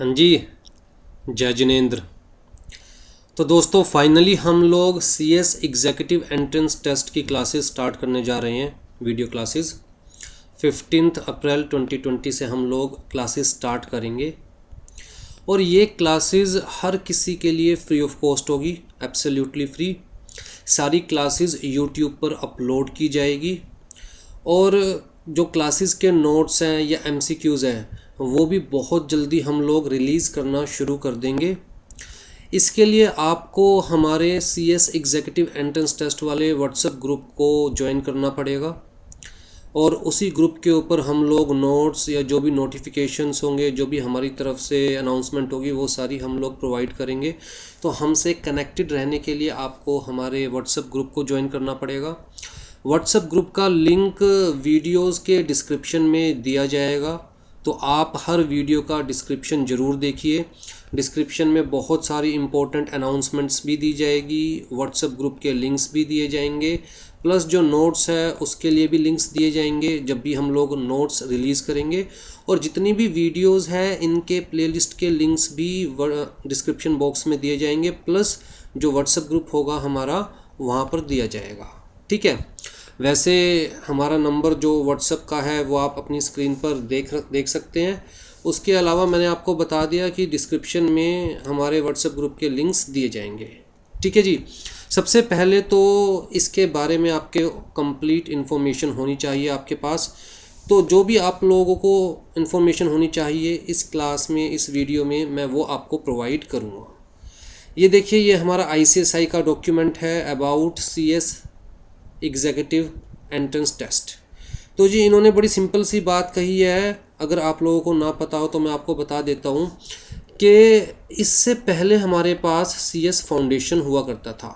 हाँ जी। जय जिनेंद्र। तो दोस्तों फाइनली हम लोग CS एग्जीक्यूटिव एंट्रेंस टेस्ट की क्लासेस स्टार्ट करने जा रहे हैं, वीडियो क्लासेस। 15 अप्रैल 2020 से हम लोग क्लासेस स्टार्ट करेंगे और ये क्लासेस हर किसी के लिए फ्री ऑफ कॉस्ट होगी, एब्सोल्युटली फ्री। सारी क्लासेस यूट्यूब पर अपलोड की जाएगी और जो क्लासेस के नोट्स हैं या MCQs हैं वो भी बहुत जल्दी हम लोग रिलीज़ करना शुरू कर देंगे। इसके लिए आपको हमारे CS एग्जीक्यूटिव एंट्रेंस टेस्ट वाले व्हाट्सएप ग्रुप को ज्वाइन करना पड़ेगा और उसी ग्रुप के ऊपर हम लोग नोट्स या जो भी नोटिफिकेशंस होंगे, जो भी हमारी तरफ से अनाउंसमेंट होगी, वो सारी हम लोग प्रोवाइड करेंगे। तो हमसे कनेक्टेड रहने के लिए आपको हमारे व्हाट्सएप ग्रुप को ज्वाइन करना पड़ेगा। व्हाट्सएप ग्रुप का लिंक वीडियोस के डिस्क्रिप्शन में दिया जाएगा, तो आप हर वीडियो का डिस्क्रिप्शन ज़रूर देखिए। डिस्क्रिप्शन में बहुत सारी इम्पोर्टेंट अनाउंसमेंट्स भी दी जाएगी, व्हाट्सएप ग्रुप के लिंक्स भी दिए जाएंगे, प्लस जो नोट्स है उसके लिए भी लिंक्स दिए जाएंगे जब भी हम लोग नोट्स रिलीज़ करेंगे। और जितनी भी वीडियोस हैं इनके प्लेलिस्ट के लिंक्स भी डिस्क्रिप्शन बॉक्स में दिए जाएंगे, प्लस जो व्हाट्सएप ग्रुप होगा हमारा वहाँ पर दिया जाएगा। ठीक है। वैसे हमारा नंबर जो व्हाट्सएप का है वो आप अपनी स्क्रीन पर देख सकते हैं। उसके अलावा मैंने आपको बता दिया कि डिस्क्रिप्शन में हमारे व्हाट्सएप ग्रुप के लिंक्स दिए जाएंगे। ठीक है जी। सबसे पहले तो इसके बारे में आपके कंप्लीट इन्फॉर्मेशन होनी चाहिए आपके पास। तो जो भी आप लोगों को इन्फॉर्मेशन होनी चाहिए इस क्लास में, इस वीडियो में मैं वो आपको प्रोवाइड करूँगा। ये देखिए, ये हमारा ICSI का डॉक्यूमेंट है about CS executive entrance test. तो जी इन्होंने बड़ी सिंपल सी बात कही है, अगर आप लोगों को ना पता हो तो मैं आपको बता देता हूँ कि इससे पहले हमारे पास CS फाउंडेशन हुआ करता था।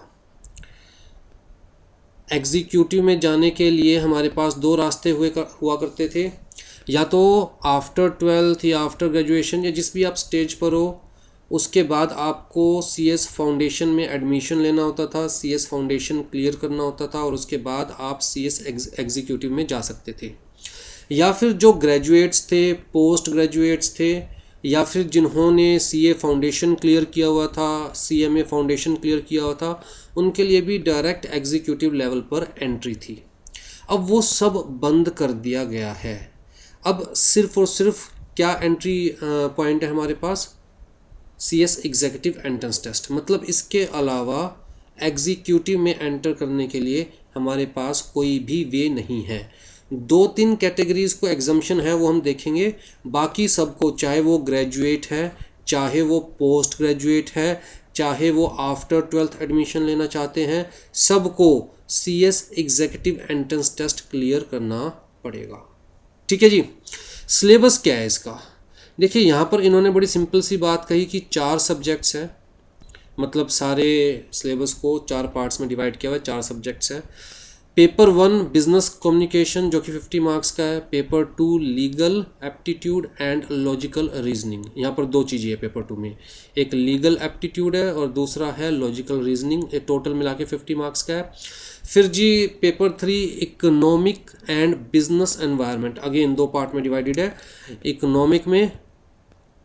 एग्जीक्यूटिव में जाने के लिए हमारे पास दो रास्ते हुआ करते थे, या तो आफ्टर 12th या आफ्टर ग्रेजुएशन या जिस भी आप स्टेज पर हो उसके बाद आपको CS फाउंडेशन में एडमिशन लेना होता था, CS फाउंडेशन क्लियर करना होता था और उसके बाद आप CS एग्जीक्यूटिव में जा सकते थे। या फिर जो ग्रेजुएट्स थे, पोस्ट ग्रेजुएट्स थे, या फिर जिन्होंने CA फाउंडेशन क्लियर किया हुआ था, CMA फाउंडेशन क्लियर किया हुआ था, उनके लिए भी डायरेक्ट एग्जीक्यूटिव लेवल पर एंट्री थी। अब वो सब बंद कर दिया गया है। अब सिर्फ और सिर्फ क्या एंट्री पॉइंट है हमारे पास? CS executive entrance test. मतलब इसके अलावा एग्जीक्यूटिव में एंटर करने के लिए हमारे पास कोई भी वे नहीं है। 2-3 कैटेगरीज को एग्जम्पशन है, वो हम देखेंगे। बाकी सबको, चाहे वो ग्रेजुएट है, चाहे वो पोस्ट ग्रेजुएट है, चाहे वो आफ्टर 12th एडमिशन लेना चाहते हैं, सबको CS executive entrance test clear करना पड़ेगा। ठीक है जी। सिलेबस क्या है इसका? देखिए यहाँ पर इन्होंने बड़ी सिंपल सी बात कही कि 4 सब्जेक्ट्स हैं। मतलब सारे सिलेबस को 4 पार्ट्स में डिवाइड किया हुआ है, 4 सब्जेक्ट्स हैं। पेपर 1 बिजनेस कम्युनिकेशन जो कि 50 मार्क्स का है। Paper 2 legal aptitude and logical reasoning. यहाँ पर 2 चीज़ें हैं पेपर 2 में, एक लीगल एप्टीट्यूड है और दूसरा है लॉजिकल रीजनिंग। ये टोटल मिला के 50 मार्क्स का है। फिर जी paper 3 economic and business environment, again 2 part में डिवाइडेड है। इकोनॉमिक में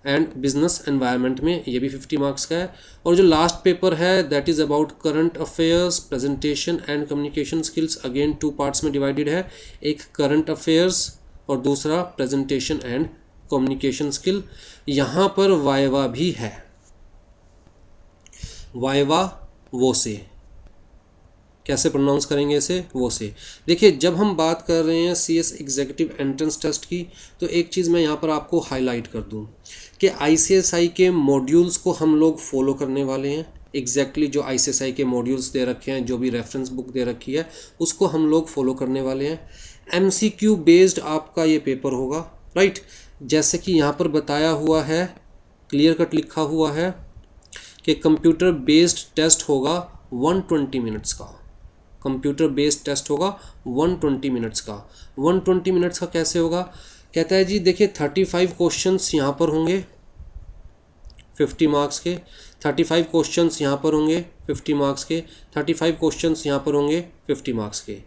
एंड बिजनेस एनवायरनमेंट में, ये भी 50 मार्क्स का है। और जो लास्ट पेपर है that is about current affairs, presentation and communication skills, again 2 parts में डिवाइडेड है। एक करंट अफेयर्स और दूसरा प्रेजेंटेशन एंड कम्युनिकेशन स्किल। यहाँ पर वाइवा भी है, वाइवा वो से, कैसे प्रोनाउंस करेंगे इसे? वो से। देखिए जब हम बात कर रहे हैं CS एग्जीक्यूटिव एंट्रेंस टेस्ट की, तो एक चीज़ मैं यहाँ पर आपको हाईलाइट कर दूँ कि ICSI के मॉड्यूल्स को हम लोग फॉलो करने वाले हैं। एग्जैक्टली जो ICSI के मॉड्यूल्स दे रखे हैं, जो भी रेफरेंस बुक दे रखी है, उसको हम लोग फॉलो करने वाले हैं। MCQ बेस्ड आपका ये पेपर होगा, राइट। जैसे कि यहाँ पर बताया हुआ है, क्लियर कट लिखा हुआ है कि कंप्यूटर बेस्ड टेस्ट होगा 120 मिनट्स का। कंप्यूटर बेस्ड टेस्ट होगा 120 मिनट्स का। 120 मिनट्स का कैसे होगा? कहता है जी देखिए 35 क्वेश्चंस यहाँ पर होंगे 50 मार्क्स के, 35 क्वेश्चंस यहाँ पर होंगे 50 मार्क्स के, 35 क्वेश्चंस यहाँ पर होंगे 50 मार्क्स के।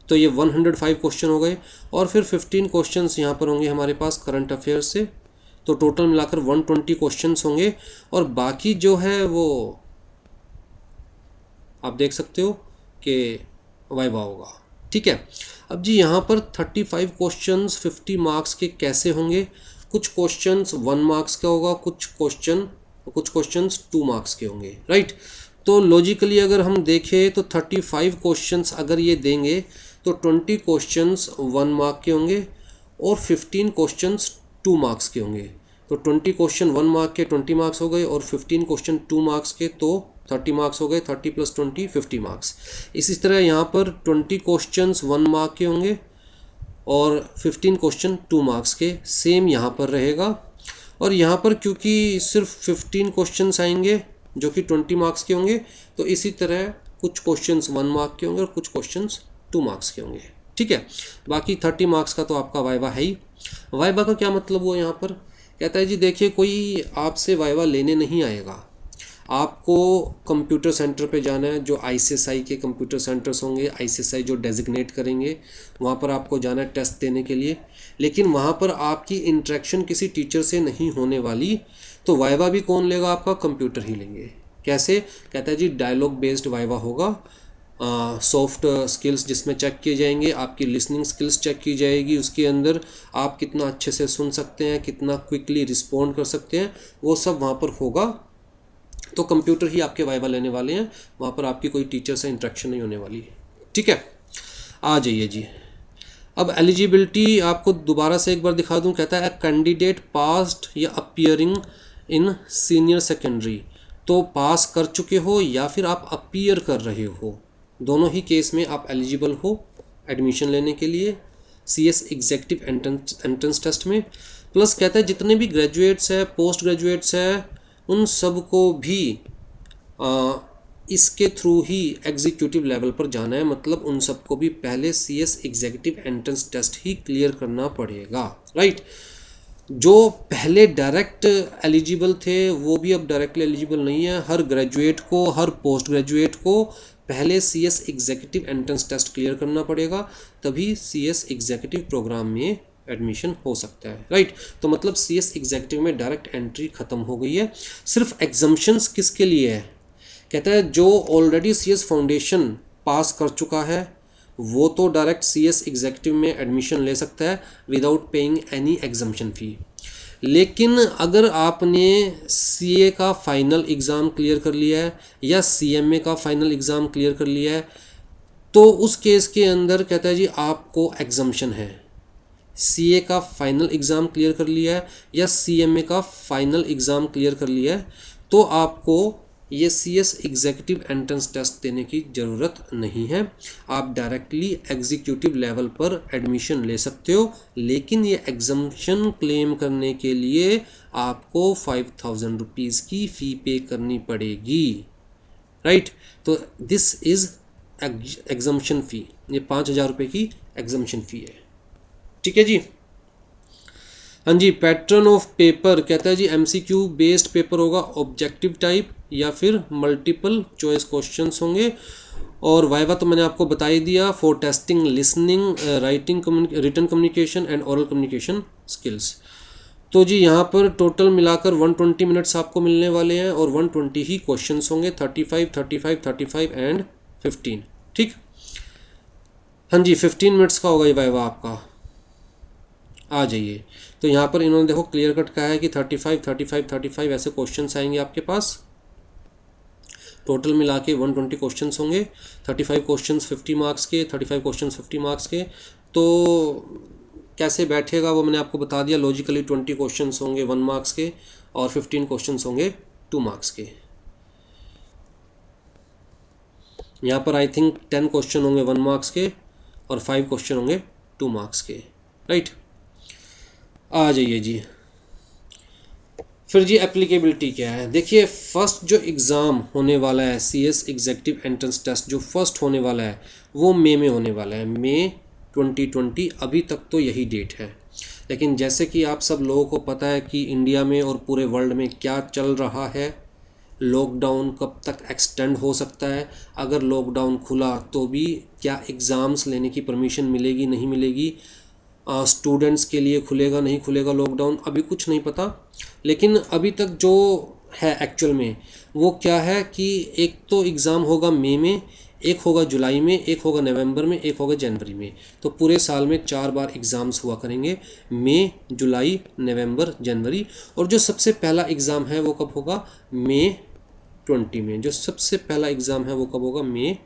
तो ये 105 क्वेश्चन हो गए। और फिर 15 क्वेश्चंस यहाँ पर होंगे हमारे पास करंट अफेयर्स से। तो टोटल मिलाकर 120 क्वेश्चंस होंगे और बाकी जो है वो आप देख सकते हो कि वाइवा होगा। ठीक है, अब जी यहाँ पर 35 क्वेश्चंस 50 मार्क्स के कैसे होंगे? कुछ क्वेश्चंस 1 मार्क्स का होगा, कुछ क्वेश्चंस 2 मार्क्स के होंगे, राइट। तो लॉजिकली अगर हम देखें तो 35 क्वेश्चंस अगर ये देंगे तो 20 क्वेश्चंस 1 मार्क के होंगे और 15 क्वेश्चंस 2 मार्क्स के होंगे। तो 20 क्वेश्चन 1 मार्क के 20 मार्क्स हो गए और 15 क्वेश्चन 2 मार्क्स के तो 30 मार्क्स हो गए। 30 + 20 50 मार्क्स। इसी तरह यहाँ पर 20 क्वेश्चंस 1 मार्क के होंगे और 15 क्वेश्चन 2 मार्क्स के, सेम यहाँ पर रहेगा। और यहाँ पर क्योंकि सिर्फ 15 क्वेश्चंस आएंगे जो कि 20 मार्क्स के होंगे, तो इसी तरह कुछ क्वेश्चंस 1 मार्क के होंगे और कुछ क्वेश्चंस 2 मार्क्स के होंगे। ठीक है, बाकी 30 मार्क्स का तो आपका वाइवा है ही। वाइवा का क्या मतलब हुआ? यहाँ पर कहता है जी देखिए, कोई आपसे वाइवा लेने नहीं आएगा, आपको कंप्यूटर सेंटर पे जाना है, जो आईसीएसआई के कंप्यूटर सेंटर्स होंगे, आईसीएसआई जो डेजिग्नेट करेंगे, वहाँ पर आपको जाना है टेस्ट देने के लिए। लेकिन वहाँ पर आपकी इंटरेक्शन किसी टीचर से नहीं होने वाली, तो वाइवा भी कौन लेगा? आपका कंप्यूटर ही लेंगे। कैसे? कहता है जी डायलॉग बेस्ड वाइवा होगा, सॉफ्ट स्किल्स जिसमें चेक किए जाएंगे, आपकी लिसनिंग स्किल्स चेक की जाएगी, उसके अंदर आप कितना अच्छे से सुन सकते हैं, कितना क्विकली रिस्पॉन्ड कर सकते हैं, वो सब वहाँ पर होगा। तो कंप्यूटर ही आपके वाइवा लेने वाले हैं, वहाँ पर आपकी कोई टीचर से इंटरेक्शन नहीं होने वाली। ठीक है, आ जाइए जी। अब एलिजिबिलिटी आपको दोबारा से एक बार दिखा दूं। कहता है कैंडिडेट पास्ड या अपीयरिंग इन सीनियर सेकेंडरी, तो पास कर चुके हो या फिर आप अपीयर कर रहे हो, दोनों ही केस में आप एलिजिबल हो एडमिशन लेने के लिए सीएस एग्जीक्यूटिव एंट्रेंस टेस्ट में। प्लस कहता है जितने भी ग्रेजुएट्स है, पोस्ट ग्रेजुएट्स है, उन सब को भी इसके थ्रू ही एग्जीक्यूटिव लेवल पर जाना है। मतलब उन सबको भी पहले सीएस एग्जीक्यूटिव एंट्रेंस टेस्ट ही क्लियर करना पड़ेगा, राइट। जो पहले डायरेक्ट एलिजिबल थे वो भी अब डायरेक्टली एलिजिबल नहीं है। हर ग्रेजुएट को, हर पोस्ट ग्रेजुएट को पहले CS executive entrance test clear करना पड़ेगा, तभी सीएस एग्जीक्यूटिव प्रोग्राम में एडमिशन हो सकता है, राइट। तो मतलब सीएस एग्जीक्यूटिव में डायरेक्ट एंट्री खत्म हो गई है। सिर्फ एग्जम्पशंस किसके लिए है? कहता है जो ऑलरेडी सीएस फाउंडेशन पास कर चुका है वो तो डायरेक्ट सीएस एग्जीक्यूटिव में एडमिशन ले सकता है विदाउट पेइंग एनी एग्जम्पशन फी। लेकिन अगर आपने सीए का फाइनल एग्ज़ाम क्लियर कर लिया है या सीएमए का फाइनल एग्ज़ाम क्लियर कर लिया है, तो उस केस के अंदर कहता है जी आपको एग्जम्पशन है। सीए का फाइनल एग्ज़ाम क्लियर कर लिया है या सीएमए का फाइनल एग्ज़ाम क्लियर कर लिया है, तो आपको ये सीएस एग्जीक्यूटिव एंट्रेंस टेस्ट देने की ज़रूरत नहीं है। आप डायरेक्टली एग्जीक्यूटिव लेवल पर एडमिशन ले सकते हो, लेकिन ये एग्जम्पशन क्लेम करने के लिए आपको 5000 रुपीज़ की फ़ी पे करनी पड़ेगी, राइट। तो दिस इज़ एग्जम्पशन फ़ी, ये 5000 रुपये की एग्जम्पशन फ़ी है। ठीक है जी। हाँ जी, पैटर्न ऑफ पेपर कहता है जी एमसीक्यू बेस्ड पेपर होगा, ऑब्जेक्टिव टाइप या फिर मल्टीपल चॉइस क्वेश्चंस होंगे। और वाइवा तो मैंने आपको बता ही दिया, for testing listening, writing, written communication and oral communication skills. तो जी यहाँ पर टोटल मिलाकर 120 मिनट्स आपको मिलने वाले हैं और 120 ही क्वेश्चंस होंगे, 35, 35, 35 एंड 15। ठीक, हाँ जी 15 मिनट्स का होगा ये वाइवा आपका। आ जाइए, तो यहाँ पर इन्होंने देखो क्लियर कट कहा है कि 35, 35, 35 ऐसे क्वेश्चंस आएंगे आपके पास। टोटल मिला के 120 क्वेश्चंस होंगे, 35 क्वेश्चंस 50 मार्क्स के, 35 क्वेश्चंस 50 मार्क्स के। तो कैसे बैठेगा वो मैंने आपको बता दिया। लॉजिकली 20 क्वेश्चंस होंगे 1 मार्क्स के और 15 क्वेश्चंस होंगे 2 मार्क्स के। यहाँ पर आई थिंक 10 क्वेश्चन होंगे 1 मार्क्स के और 5 क्वेश्चन होंगे 2 मार्क्स के, राइट। आ जाइए जी, फिर जी एप्लीकेबिलिटी क्या है? देखिए फर्स्ट जो एग्ज़ाम होने वाला है सीएस एग्जीक्यूटिव एंट्रेंस टेस्ट जो फर्स्ट होने वाला है वो मई में होने वाला है, मई 2020। अभी तक तो यही डेट है, लेकिन जैसे कि आप सब लोगों को पता है कि इंडिया में और पूरे वर्ल्ड में क्या चल रहा है, लॉकडाउन कब तक एक्सटेंड हो सकता है, अगर लॉकडाउन खुला तो भी क्या एग्ज़ाम्स लेने की परमिशन मिलेगी नहीं मिलेगी, स्टूडेंट्स के लिए खुलेगा नहीं खुलेगा लॉकडाउन, अभी कुछ नहीं पता। लेकिन अभी तक जो है एक्चुअल में वो क्या है कि एक तो एग्ज़ाम होगा मई में, एक होगा जुलाई में, एक होगा नवंबर में, एक होगा जनवरी में। तो पूरे साल में 4 बार एग्ज़ाम्स हुआ करेंगे, मई, जुलाई, नवंबर, जनवरी। और जो सबसे पहला एग्ज़ाम है वो कब होगा? मई 20 में। जो सबसे पहला एग्ज़ाम है वो कब होगा? मई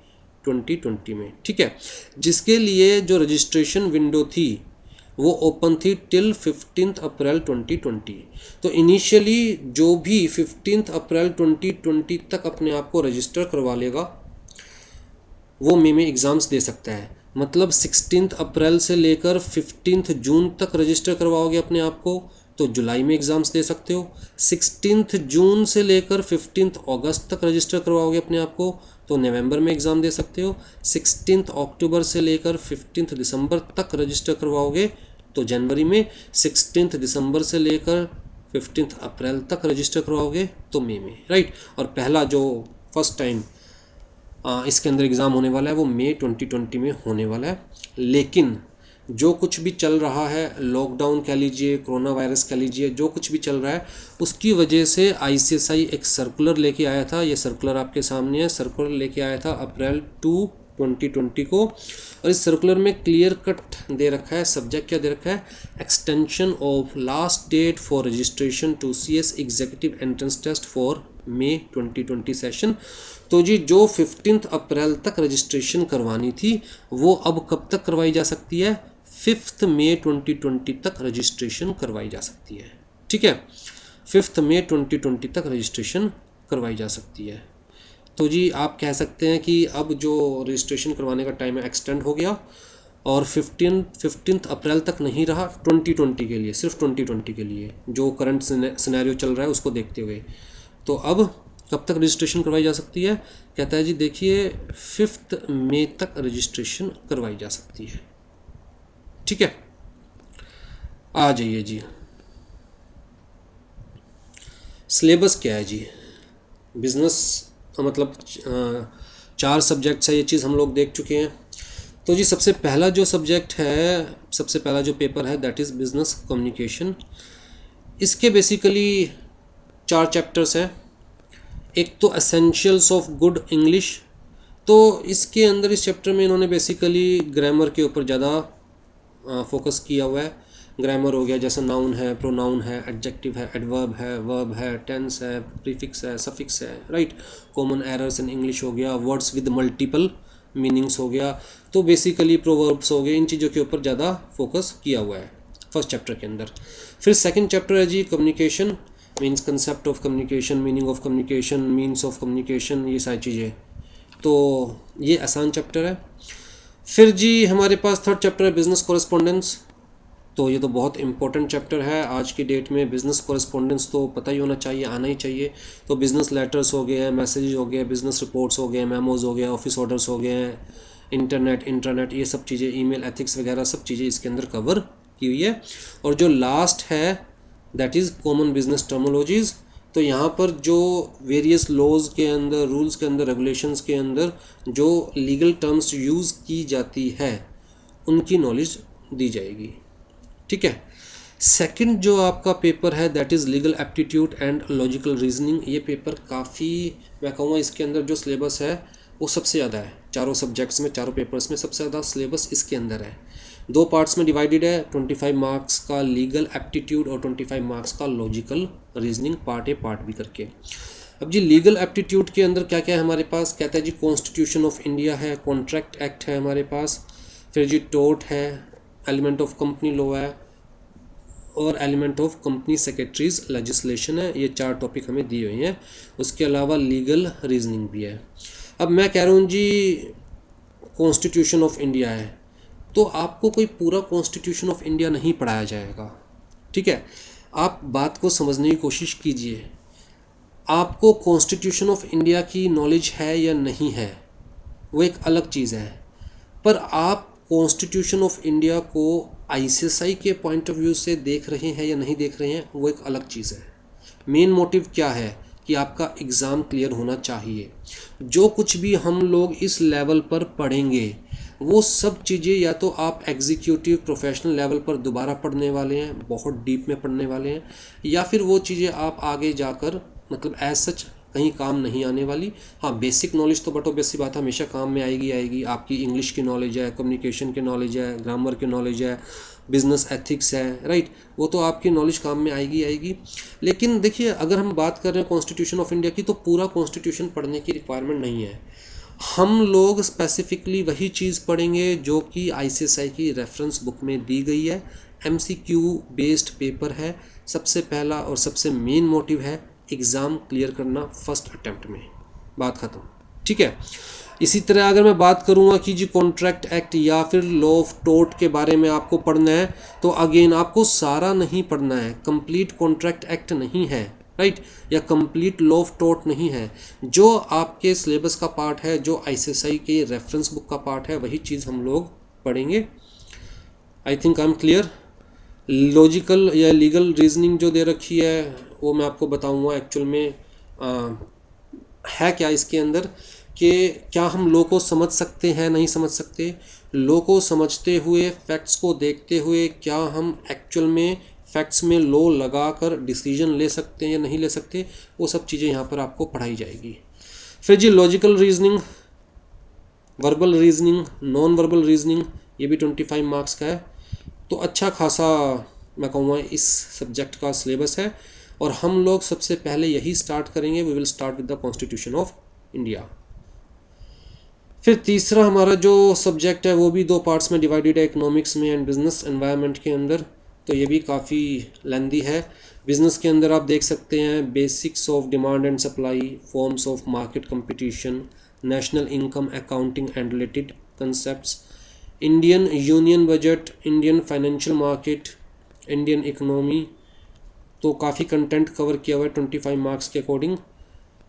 2020 में। ठीक है, जिसके लिए जो रजिस्ट्रेशन विंडो थी वो ओपन थी टिल 15 अप्रैल 2020। तो इनिशियली जो भी 15 अप्रैल 2020 तक अपने आप को रजिस्टर करवा लेगा वो मई में एग्ज़ाम्स दे सकता है। मतलब 16 अप्रैल से लेकर 15 जून तक रजिस्टर करवाओगे अपने आप को तो जुलाई में एग्ज़ाम्स दे सकते हो। 16 जून से लेकर 15 अगस्त तक रजिस्टर करवाओगे अपने आप को तो नवंबर में एग्ज़ाम दे सकते हो। 16 अक्टूबर से लेकर 15 दिसंबर तक रजिस्टर करवाओगे तो जनवरी में। 16 दिसंबर से लेकर 15 अप्रैल तक रजिस्टर करवाओगे तो मई में, राइट। और पहला जो फर्स्ट टाइम इसके अंदर एग्ज़ाम होने वाला है वो मई 2020 में होने वाला है। लेकिन जो कुछ भी चल रहा है, लॉकडाउन कह लीजिए, कोरोना वायरस कह लीजिए, जो कुछ भी चल रहा है उसकी वजह से ICSI एक सर्कुलर लेके आया था। ये सर्कुलर आपके सामने है। सर्कुलर लेके आया था अप्रैल 2, 2020 को। और इस सर्कुलर में क्लियर कट दे रखा है, सब्जेक्ट क्या दे रखा है? Extension of last date for registration to CS executive entrance test for May 2020 session. तो जी जो 15 अप्रैल तक रजिस्ट्रेशन करवानी थी वो अब कब तक करवाई जा सकती है? 5 मई 2020 तक रजिस्ट्रेशन करवाई जा सकती है। ठीक है, 5 मई 2020 तक रजिस्ट्रेशन करवाई जा सकती है। तो जी आप कह सकते हैं कि अब जो रजिस्ट्रेशन करवाने का टाइम है एक्सटेंड हो गया और 15 अप्रैल तक नहीं रहा 2020 के लिए, सिर्फ 2020 के लिए जो करंट सिनेरियो चल रहा है उसको देखते हुए। तो अब कब तक रजिस्ट्रेशन करवाई जा सकती है? कहता है जी देखिए 5 मई तक रजिस्ट्रेशन करवाई जा सकती है। ठीक है, आ जाइए जी। सिलेबस क्या है जी? बिजनेस मतलब 4 सब्जेक्ट्स है, ये चीज़ हम लोग देख चुके हैं। तो जी सबसे पहला जो सब्जेक्ट है, सबसे पहला जो पेपर है दैट इज़ बिजनेस कम्युनिकेशन। इसके बेसिकली 4 चैप्टर्स हैं। एक तो एसेंशियल्स ऑफ गुड इंग्लिश। तो इसके अंदर इस चैप्टर में इन्होंने बेसिकली ग्रामर के ऊपर ज़्यादा फोकस किया हुआ है। ग्रामर हो गया, जैसे नाउन है, प्रोनाउन है, एडजेक्टिव है, एडवर्ब है, वर्ब है, टेंस है, प्रीफिक्स है, सफिक्स है, right. Common errors in English हो गया, वर्ड्स विद मल्टीपल मीनिंग्स हो गया। तो बेसिकली प्रोवर्ब्स हो गए, इन चीज़ों के ऊपर ज़्यादा फोकस किया हुआ है फर्स्ट चैप्टर के अंदर। फिर सेकंड चैप्टर है जी communication, means concept of communication, meaning of communication, means of communication, ये सारी चीज़ें। तो ये आसान चैप्टर है। फिर जी हमारे पास थर्ड चैप्टर है बिजनेस कॉरेस्पोंडेंस। तो ये तो बहुत इंपॉर्टेंट चैप्टर है आज की डेट में। बिज़नेस कॉरेस्पोंडेंस तो पता ही होना चाहिए, आना ही चाहिए। तो बिज़नेस लेटर्स हो गए, मैसेज हो गए, बिज़नेस रिपोर्ट्स हो गए, मेमोज़ हो गए, ऑफिस ऑर्डर्स हो गए, इंटरनेट, इंट्रानेट, ये सब चीज़ें, ईमेल एथिक्स वगैरह सब चीज़ें इसके अंदर कवर की हुई है। और जो लास्ट है दैट इज़ कॉमन बिजनेस टर्मोलॉजीज़। तो यहाँ पर जो वेरियस लॉज के अंदर, रूल्स के अंदर, रेगुलेशंस के अंदर जो लीगल टर्म्स यूज़ की जाती है उनकी नॉलेज दी जाएगी। ठीक है। सेकंड जो आपका पेपर है that is legal aptitude and logical reasoning. ये पेपर काफ़ी, मैं कहूँगा इसके अंदर जो सिलेबस है वो सबसे ज़्यादा है। चारों सब्जेक्ट्स में, चारों पेपर्स में सबसे ज़्यादा सिलेबस इसके अंदर है। 2 पार्ट्स में डिवाइडेड है, 25 मार्क्स का लीगल एप्टीट्यूड और 25 मार्क्स का logical reasoning, part A part B करके। अब जी लीगल एप्टीट्यूड के अंदर क्या क्या है हमारे पास? कहता है जी कॉन्स्टिट्यूशन ऑफ इंडिया है, कॉन्ट्रैक्ट एक्ट है हमारे पास, फिर जी टोर्ट है, एलिमेंट ऑफ कंपनी लॉ है और element of company secretaries legislation है। ये 4 टॉपिक हमें दिए हुए हैं। उसके अलावा लीगल रीजनिंग भी है। अब मैं कह रहा हूँ जी कॉन्स्टिट्यूशन ऑफ इंडिया है तो आपको कोई पूरा कॉन्स्टिट्यूशन ऑफ इंडिया नहीं पढ़ाया जाएगा। ठीक है, आप बात को समझने की कोशिश कीजिए। आपको कॉन्स्टिट्यूशन ऑफ इंडिया की नॉलेज है या नहीं है वो एक अलग चीज़ है, पर आप कॉन्स्टिट्यूशन ऑफ इंडिया को ICSI के पॉइंट ऑफ व्यू से देख रहे हैं या नहीं देख रहे हैं वो एक अलग चीज़ है। मेन मोटिव क्या है कि आपका एग्ज़ाम क्लियर होना चाहिए। जो कुछ भी हम लोग इस लेवल पर पढ़ेंगे वो सब चीज़ें या तो आप एग्जीक्यूटिव प्रोफेशनल लेवल पर दोबारा पढ़ने वाले हैं, बहुत डीप में पढ़ने वाले हैं, या फिर वो चीज़ें आप आगे जाकर मतलब एज सच कहीं काम नहीं आने वाली। हाँ, बेसिक नॉलेज तो बट ऑब्वियस बात हमेशा काम में आएगी। आपकी इंग्लिश की नॉलेज है, कम्युनिकेशन की नॉलेज है, ग्रामर की नॉलेज है, बिजनेस एथिक्स है, राइट, वो तो आपकी नॉलेज काम में आएगी। लेकिन देखिए, अगर हम बात कर रहे हैं कॉन्स्टिट्यूशन ऑफ इंडिया की, तो पूरा कॉन्स्टिट्यूशन पढ़ने की रिक्वायरमेंट नहीं है। हम लोग स्पेसिफिकली वही चीज़ पढ़ेंगे जो कि ICSI की रेफरेंस बुक में दी गई है। MCQ बेस्ड पेपर है। सबसे पहला और सबसे मेन मोटिव है एग्ज़ाम क्लियर करना फर्स्ट अटेम्प्ट में, बात ख़त्म। ठीक है। इसी तरह अगर मैं बात करूंगा कि जी कॉन्ट्रैक्ट एक्ट या फिर लॉ ऑफ टोर्ट के बारे में आपको पढ़ना है, तो अगेन आपको सारा नहीं पढ़ना है। कंप्लीट कॉन्ट्रैक्ट एक्ट नहीं है, राइट, या कंप्लीट लॉ ऑफ टोर्ट नहीं है। जो आपके सिलेबस का पार्ट है, जो ICSI के रेफरेंस बुक का पार्ट है, वही चीज़ हम लोग पढ़ेंगे। I think I am clear. Logical या लीगल रीजनिंग जो दे रखी है वो मैं आपको बताऊंगा एक्चुअल में है क्या इसके अंदर, कि क्या हम लॉ को समझ सकते हैं, नहीं समझ सकते। लॉ को समझते हुए, फैक्ट्स को देखते हुए, क्या हम एक्चुअल में फैक्ट्स में लॉ लगाकर डिसीजन ले सकते हैं या नहीं ले सकते, वो सब चीज़ें यहाँ पर आपको पढ़ाई जाएगी। फिर जी logical reasoning, verbal reasoning, non verbal reasoning, ये भी 25 मार्क्स का है। तो अच्छा खासा मैं कहूँगा इस सब्जेक्ट का सिलेबस है, और हम लोग सबसे पहले यही स्टार्ट करेंगे। We will start with the constitution of India. फिर तीसरा हमारा जो सब्जेक्ट है वो भी 2 पार्ट्स में डिवाइडेड है, इकोनॉमिक्स में एंड बिजनेस एनवायरनमेंट के अंदर। तो ये भी काफ़ी लेंदी है। बिजनेस के अंदर आप देख सकते हैं basics of demand and supply, forms of market competition, national income accounting and related concepts, Indian union budget, Indian financial market, Indian economy. तो काफ़ी कंटेंट कवर किया हुआ है 25 मार्क्स के अकॉर्डिंग।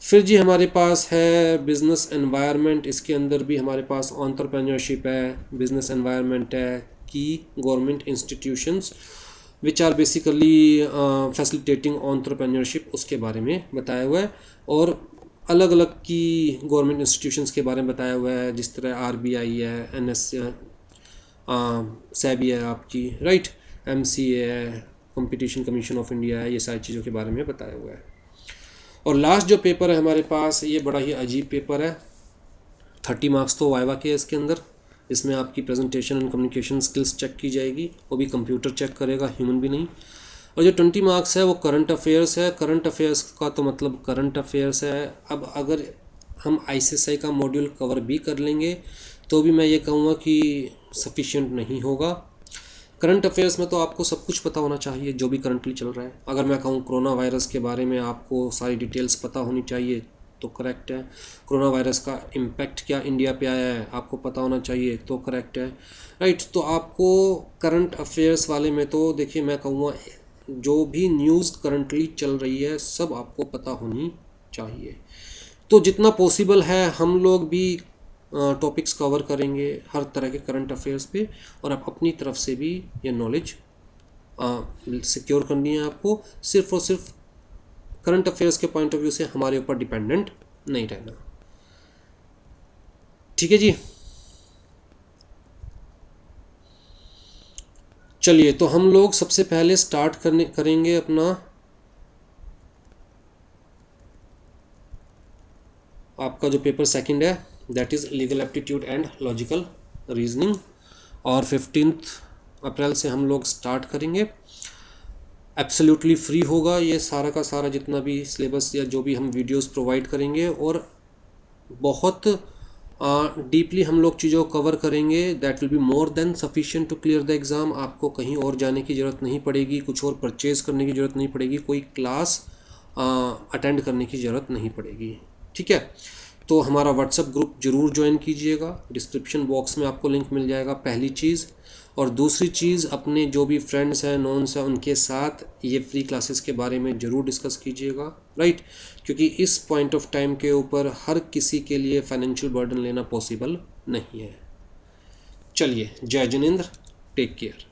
फिर जी हमारे पास है बिज़नेस एनवायरनमेंट। इसके अंदर भी हमारे पास एंटरप्रेन्योरशिप है, बिज़नेस एनवायरनमेंट है, की government institutions which are basically facilitating entrepreneurship, उसके बारे में बताया हुआ है। और अलग अलग की गवर्नमेंट इंस्टीट्यूशंस के बारे में बताया हुआ है, जिस तरह RBI है, SEBI है आपकी, राइट, MCA है, कंपटीशन कमीशन ऑफ इंडिया है, ये सारी चीज़ों के बारे में बताया हुआ है। और लास्ट जो पेपर है हमारे पास, ये बड़ा ही अजीब पेपर है। 30 मार्क्स तो वाइवा के है इसके अंदर। इसमें आपकी presentation and communication skills check की जाएगी, वो भी कंप्यूटर चेक करेगा, ह्यूमन भी नहीं। और जो 20 मार्क्स है वो करंट अफेयर्स है। करंट अफेयर्स का तो मतलब करंट अफेयर्स है। अब अगर हम ICSI का मॉड्यूल कवर भी कर लेंगे तो भी मैं ये कहूँगा कि सफिशिएंट नहीं होगा। करंट अफेयर्स में तो आपको सब कुछ पता होना चाहिए जो भी करंटली चल रहा है। अगर मैं कहूँ कोरोना वायरस के बारे में आपको सारी डिटेल्स पता होनी चाहिए तो करेक्ट है। कोरोना वायरस का इम्पैक्ट क्या इंडिया पे आया है आपको पता होना चाहिए तो करेक्ट है, राइट। तो आपको करंट अफेयर्स वाले में तो देखिए मैं कहूँगा जो भी न्यूज़ करंटली चल रही है सब आपको पता होनी चाहिए। तो जितना पॉसिबल है हम लोग भी टॉपिक्स कवर करेंगे हर तरह के करंट अफेयर्स पे, और आप अपनी तरफ से भी ये नॉलेज सिक्योर करनी है आपको। सिर्फ और सिर्फ करंट अफेयर्स के पॉइंट ऑफ व्यू से हमारे ऊपर डिपेंडेंट नहीं रहना। ठीक है जी। चलिए, तो हम लोग सबसे पहले स्टार्ट करेंगे अपना आपका जो पेपर सेकंड है, that is legal aptitude and logical reasoning, और 15 अप्रैल से हम लोग स्टार्ट करेंगे। एब्सोल्युटली फ्री होगा ये सारा का सारा जितना भी सिलेबस या जो भी हम वीडियोस प्रोवाइड करेंगे, और बहुत डीपली हम लोग चीज़ों को कवर करेंगे। That will be more than sufficient to clear the exam. आपको कहीं और जाने की ज़रूरत नहीं पड़ेगी, कुछ और परचेज़ करने की ज़रूरत नहीं पड़ेगी, कोई क्लास अटेंड करने की ज़रूरत नहीं पड़ेगी। ठीक है। तो हमारा व्हाट्सएप ग्रुप ज़रूर ज्वाइन कीजिएगा, डिस्क्रिप्शन बॉक्स में आपको लिंक मिल जाएगा, पहली चीज़। और दूसरी चीज़, अपने जो भी फ्रेंड्स हैं, नोन्स हैं, उनके साथ ये फ्री क्लासेस के बारे में ज़रूर डिस्कस कीजिएगा, राइट, क्योंकि इस पॉइंट ऑफ टाइम के ऊपर हर किसी के लिए फाइनेंशियल बर्डन लेना पॉसिबल नहीं है। चलिए, जय जिनेंद्र, टेक केयर।